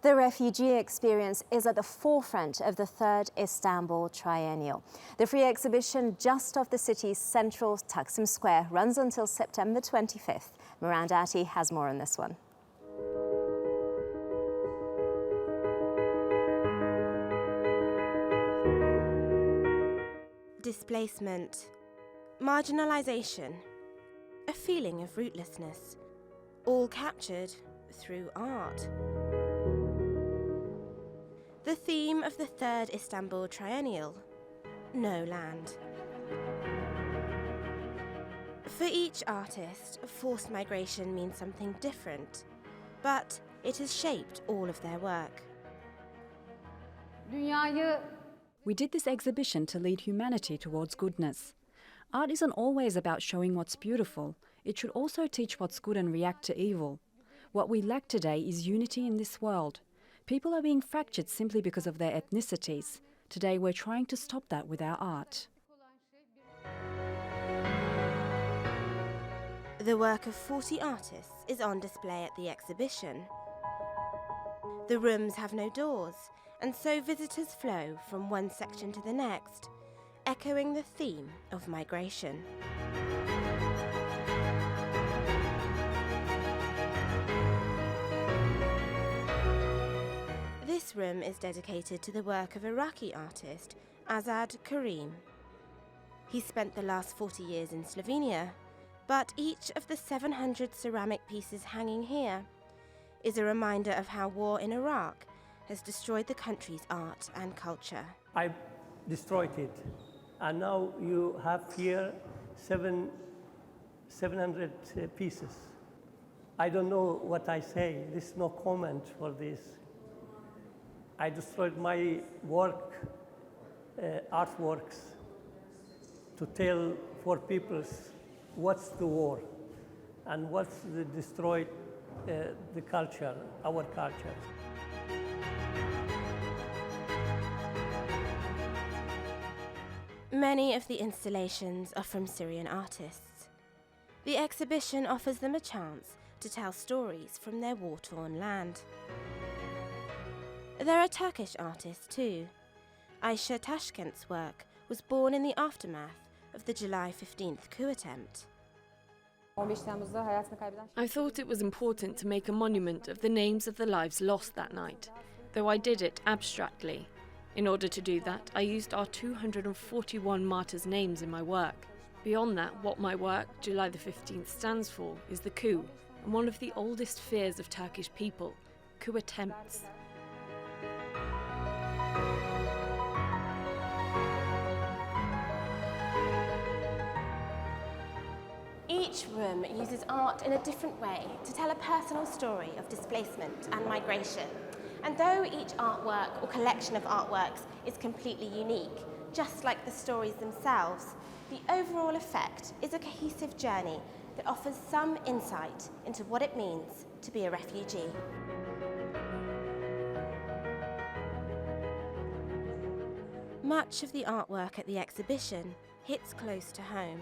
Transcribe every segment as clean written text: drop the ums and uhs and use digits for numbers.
The refugee experience is at the forefront of the third Istanbul Triennial. The free exhibition just off the city's central Taksim Square runs until September 25th. Miranda Atty has more on this one. Displacement, marginalisation, a feeling of rootlessness, all captured through art. The theme of the third Istanbul Triennial, no land. For each artist, forced migration means something different, but it has shaped all of their work. We did this exhibition to lead humanity towards goodness. Art isn't always about showing what's beautiful. It should also teach what's good and react to evil. What we lack today is unity in this world. People are being fractured simply because of their ethnicities. Today we're trying to stop that with our art. The work of 40 artists is on display at the exhibition. The rooms have no doors, and so visitors flow from one section to the next, echoing the theme of migration. This room is dedicated to the work of Iraqi artist Azad Karim. He spent the last 40 years in Slovenia, but each of the 700 ceramic pieces hanging here is a reminder of how war in Iraq has destroyed the country's art and culture. I destroyed it, and now you have here 700 pieces. I don't know what I say. There's no comment for this. I destroyed my work, artworks, to tell for people what's the war and what's the destroyed the culture, our culture. Many of the installations are from Syrian artists. The exhibition offers them a chance to tell stories from their war-torn land. There are Turkish artists too. Aisha Tashkent's work was born in the aftermath of the July 15th coup attempt. I thought it was important to make a monument of the names of the lives lost that night, though I did it abstractly. In order to do that, I used our 241 martyrs' names in my work. Beyond that, what my work, July the 15th, stands for is the coup, and one of the oldest fears of Turkish people, coup attempts. Each room uses art in a different way to tell a personal story of displacement and migration. And though each artwork or collection of artworks is completely unique, just like the stories themselves, the overall effect is a cohesive journey that offers some insight into what it means to be a refugee. Much of the artwork at the exhibition hits close to home.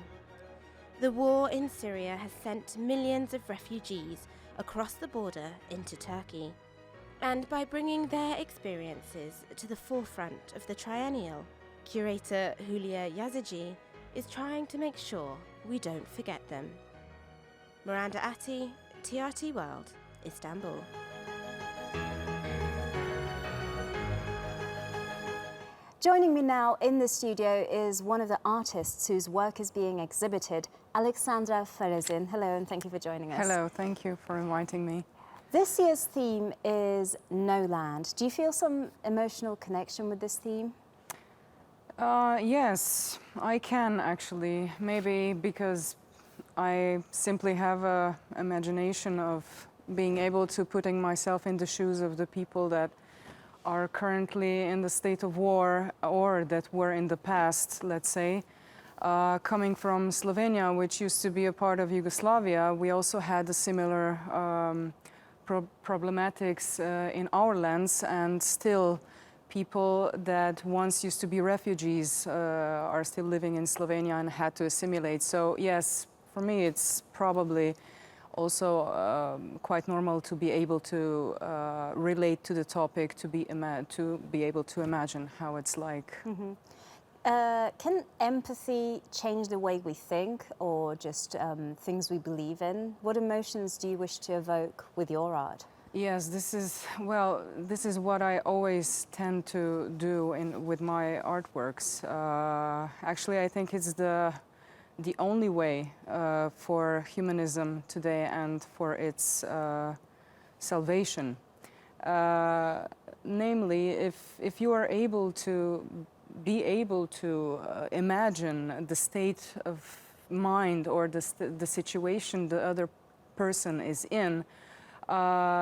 The war in Syria has sent millions of refugees across the border into Turkey. And by bringing their experiences to the forefront of the Triennial, curator Hülya Yazıcı is trying to make sure we don't forget them. Miranda Atty, TRT World, Istanbul. Joining me now in the studio is one of the artists whose work is being exhibited, Aleksandra Farazin. Hello, and thank you for joining us. Hello, thank you for inviting me. This year's theme is No Land. Do you feel some emotional connection with this theme? Yes, I can actually. Maybe because I simply have an imagination of being able to putting myself in the shoes of the people that are currently in the state of war or that were in the past, let's say. Coming from Slovenia, which used to be a part of Yugoslavia, we also had a similar problematics in our lands, and still people that once used to be refugees are still living in Slovenia and had to assimilate. So yes, for me it's probably also quite normal to be able to relate to the topic, to be able to imagine how it's like. Mm-hmm. Can empathy change the way we think, or just things we believe in? What emotions do you wish to evoke with your art? Yes, this is what I always tend to do with my artworks. Actually, I think it's the only way for humanism today and for its salvation. Namely, if you are able to imagine the state of mind or the situation the other person is in,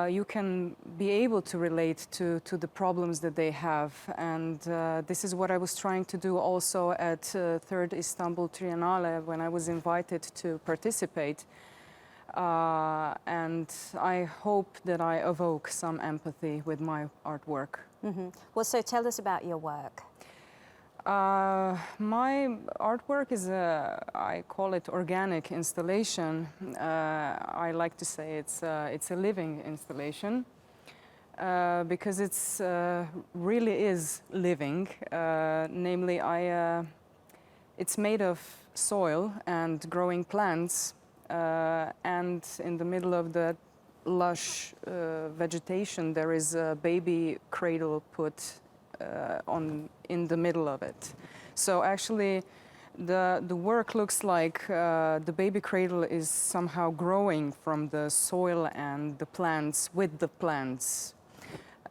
you can be able to relate to the problems that they have. And this is what I was trying to do also at Third Istanbul Triennial when I was invited to participate. And I hope that I evoke some empathy with my artwork. Mm-hmm. Well, so tell us about your work. My artwork is I call it organic installation. I like to say it's a living installation because it's really is living. Namely, it's made of soil and growing plants, and in the middle of the lush vegetation there is a baby cradle put in the middle of it. So actually the work looks like the baby cradle is somehow growing from the soil and the plants with the plants.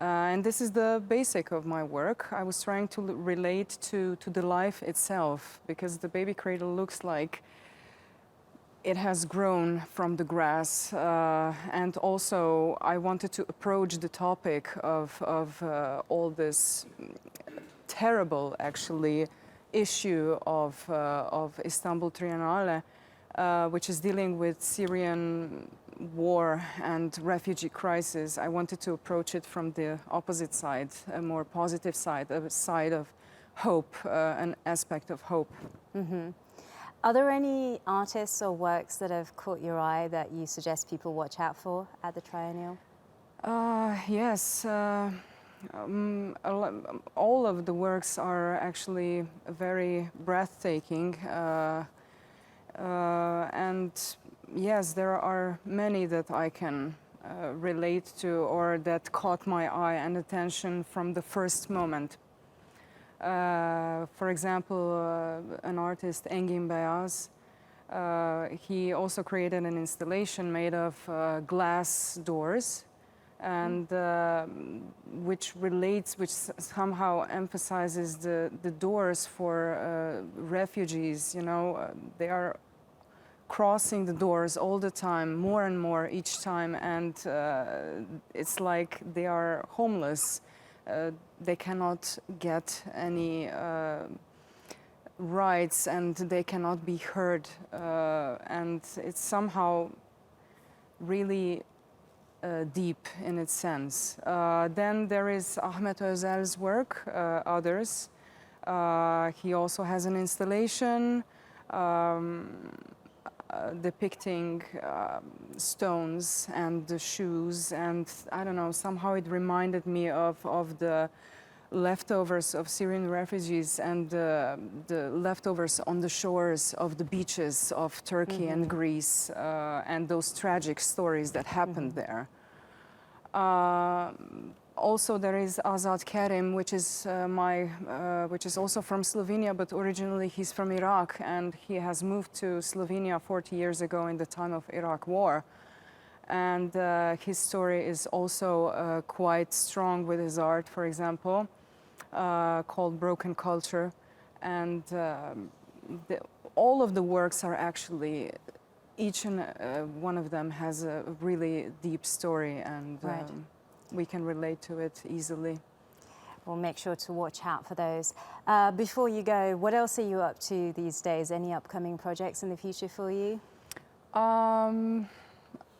And this is the basic of my work. I was trying to relate to the life itself, because the baby cradle looks like it has grown from the grass, and also I wanted to approach the topic of all this terrible, actually, issue of Istanbul Triennial, which is dealing with Syrian war and refugee crisis. I wanted to approach it from the opposite side, a more positive side, a side of hope, an aspect of hope. Mm-hmm. Are there any artists or works that have caught your eye that you suggest people watch out for at the Triennial? Yes. All of the works are actually very breathtaking. And yes, there are many that I can relate to or that caught my eye and attention from the first moment. For example, an artist, Engin Beyaz, he also created an installation made of glass doors, and which somehow emphasizes the doors for refugees. You know, they are crossing the doors all the time, more and more each time, and it's like they are homeless. They cannot get any rights and they cannot be heard, and it's somehow really deep in its sense. Then there is Ahmet Özel's work, Others. He also has an installation depicting stones and the shoes, and I don't know, somehow it reminded me of the leftovers of Syrian refugees and the leftovers on the shores of the beaches of Turkey and Greece, and those tragic stories that happened there. Also, there is Azad Kerim, which is also from Slovenia, but originally he's from Iraq, and he has moved to Slovenia 40 years ago in the time of Iraq War. And his story is also quite strong with his art, for example, called Broken Culture. And all of the works are actually, each and one of them has a really deep story, and right. We can relate to it easily. We'll make sure to watch out for those. Before you go, what else are you up to these days? Any upcoming projects in the future for you?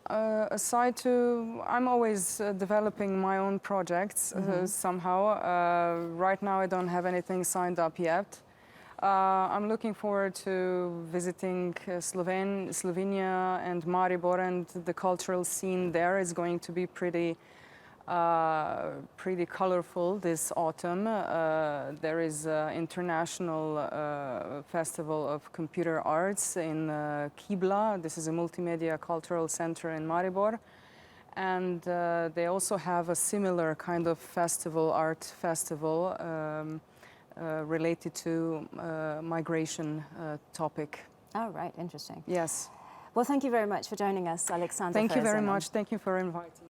Aside to, I'm always developing my own projects somehow. Right now I don't have anything signed up yet. I'm looking forward to visiting Slovenia and Maribor, and the cultural scene there is going to be pretty colorful this autumn. There is an international festival of computer arts in Kibla. This is a multimedia cultural center in Maribor. And they also have a similar kind of festival, art festival, related to migration topic. Oh, right, interesting. Yes. Well, thank you very much for joining us, Aleksandra Farazin. Thank you very much. Thank you for inviting me.